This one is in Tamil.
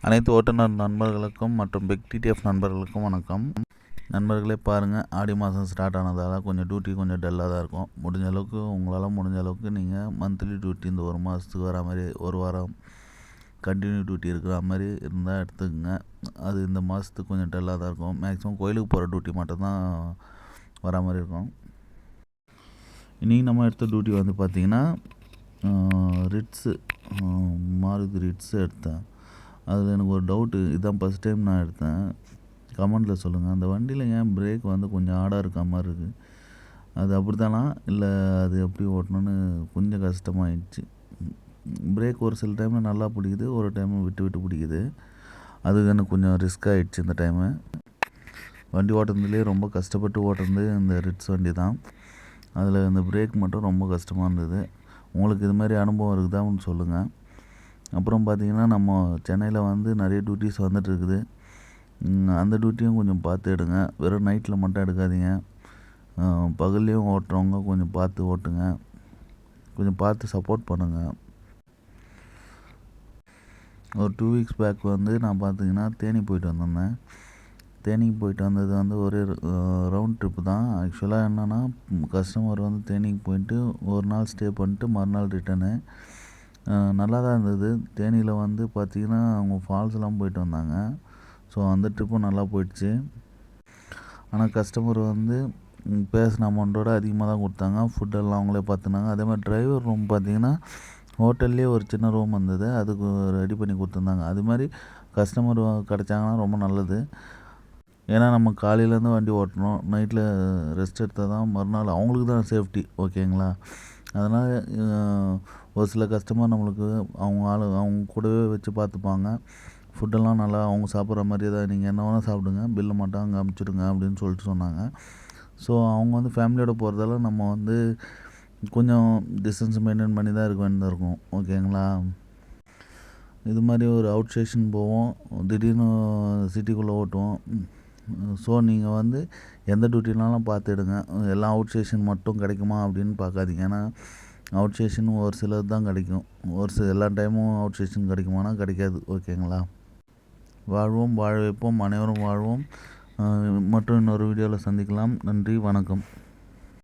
அனைத்து ஓட்டுநர் நண்பர்களுக்கும் மற்றும் பிக் டிடிஎஃப் நண்பர்களுக்கும் வணக்கம். நண்பர்களே பாருங்கள், ஆடி மாதம் ஸ்டார்ட் ஆனதால் கொஞ்சம் டியூட்டி கொஞ்சம் டல்லாக தான் இருக்கும். முடிஞ்ச அளவுக்கு உங்களால் முடிஞ்ச அளவுக்கு நீங்கள் மந்த்லி டியூட்டி இந்த ஒரு மாதத்துக்கு வர மாதிரி ஒரு வாரம் கண்டினியூ டியூட்டி இருக்கிற மாதிரி இருந்தால் எடுத்துக்கோங்க. அது இந்த மாதத்துக்கு கொஞ்சம் டல்லாக தான் இருக்கும். மேக்ஸிமம் கோயிலுக்கு போகிற டியூட்டி மட்டும்தான் வர மாதிரி இருக்கும். இன்றைக்கி நம்ம எடுத்த டியூட்டி வந்து பார்த்திங்கன்னா ரிட்ஸு மாருதி ரிட்ஸு எடுத்தேன். அதில் எனக்கு ஒரு டவுட்டு, இதுதான் ஃபஸ்ட் டைம் நான் எடுத்தேன். கமெண்டில் சொல்லுங்கள், அந்த வண்டியில் ஏன் பிரேக் வந்து கொஞ்சம் ஆடாக இருக்க மாதிரி இருக்குது. அது அப்படி தானா இல்லை அது எப்படி ஓட்டணுன்னு கொஞ்சம் கஷ்டமாயிடுச்சு. பிரேக் ஒரு சில டைமில் நல்லா பிடிக்குது, ஒரு டைம் விட்டு விட்டு பிடிக்குது. அது எனக்கு கொஞ்சம் ரிஸ்க் ஆகிடுச்சு. இந்த டைமு வண்டி ஓட்டுறதுலேயே ரொம்ப கஷ்டப்பட்டு ஓட்டுறது இந்த ரிட்ஸ் வண்டி தான். அதில் இந்த பிரேக் மட்டும் ரொம்ப கஷ்டமாக இருந்தது. உங்களுக்கு இது மாதிரி அனுபவம் இருக்குதான்னு சொல்லுங்கள். அப்புறம் பார்த்திங்கன்னா, நம்ம சென்னையில் வந்து நிறைய டியூட்டிஸ் வந்துட்டுருக்குது. அந்த டியூட்டியும் கொஞ்சம் பார்த்து எடுங்க. வெறும் நைட்டில் மட்டும் எடுக்காதீங்க. பகல்லையும் ஓட்டுறவங்க கொஞ்சம் பார்த்து ஓட்டுங்க. கொஞ்சம் பார்த்து சப்போர்ட் பண்ணுங்கள். ஒரு 2 வீக்ஸ் பேக் வந்து நான் பார்த்திங்கன்னா தேனி போயிட்டு வந்திருந்தேன். தேனிக்கு போயிட்டு வந்தது வந்து ஒரு ரவுண்ட் ட்ரிப்பு தான். ஆக்சுவலாக என்னென்னா, கஸ்டமர் வந்து தேனிக்கு போயிட்டு ஒரு நாள் ஸ்டே பண்ணிட்டு மறுநாள் ரிட்டனு. நல்லா தான் இருந்தது. தேனியில் வந்து பார்த்திங்கன்னா அவங்க ஃபால்ஸ்லாம் போயிட்டு வந்தாங்க. ஸோ அந்த ட்ரிப்பும் நல்லா போயிடுச்சு. ஆனால் கஸ்டமர் வந்து பேசின அமௌண்ட்டோட அதிகமாக தான் கொடுத்தாங்க. ஃபுட்டெல்லாம் அவங்களே பார்த்துனாங்க. அதே மாதிரி டிரைவர் ரூம் பார்த்திங்கன்னா ஹோட்டல்லே ஒரு சின்ன ரூம் வந்தது, அதுக்கு ரெடி பண்ணி கொடுத்துருந்தாங்க. அது மாதிரி கஸ்டமர் கிடச்சாங்கன்னா ரொம்ப நல்லது. ஏன்னா நம்ம காலையிலேருந்து வண்டி ஓட்டணும், நைட்டில் ரெஸ்ட் எடுத்தால் தான் மறுநாள் அவங்களுக்கு தான் சேஃப்டி. ஓகேங்களா? அதனால் ஒரு சில கஸ்டமர் நம்மளுக்கு அவங்க கூடவே வச்சு பார்த்துப்பாங்க. ஃபுட்டெல்லாம் நல்லா அவங்க சாப்பிட்ற மாதிரியே தான், நீங்கள் என்ன வேணால் சாப்பிடுங்க, பில்லு மட்டும் அங்கே அமுச்சிடுங்க அப்படின்னு சொல்லிட்டு சொன்னாங்க. ஸோ அவங்க வந்து ஃபேமிலியோடு போகிறதால நம்ம வந்து கொஞ்சம் டிஸ்டன்ஸ் மெயின்டைன் பண்ணி தான் இருக்க வேண்டியதாக இருக்கும். ஓகேங்களா? இது மாதிரி ஒரு அவுட் ஸ்டேஷன் போவோம், திடீர்னு சிட்டிக்குள்ளே ஓட்டுவோம். ஸோ நீங்கள் வந்து எந்த டியூட்டினாலும் பார்த்துடுங்க. எல்லாம் அவுட் ஸ்டேஷன் மட்டும் கிடைக்குமா அப்படின்னு பார்க்காதீங்க. ஏன்னா அவுட் ஸ்டேஷன் ஒரு சிலது தான் கிடைக்கும். எல்லா டைமும் அவுட் ஸ்டேஷன் கிடைக்குமானா கிடைக்காது. ஓகேங்களா? வாழ்வோம், வாழ வைப்போம், அனைவரும் வாழ்வோம். மற்றும் இன்னொரு வீடியோவில் சந்திக்கலாம். நன்றி, வணக்கம்.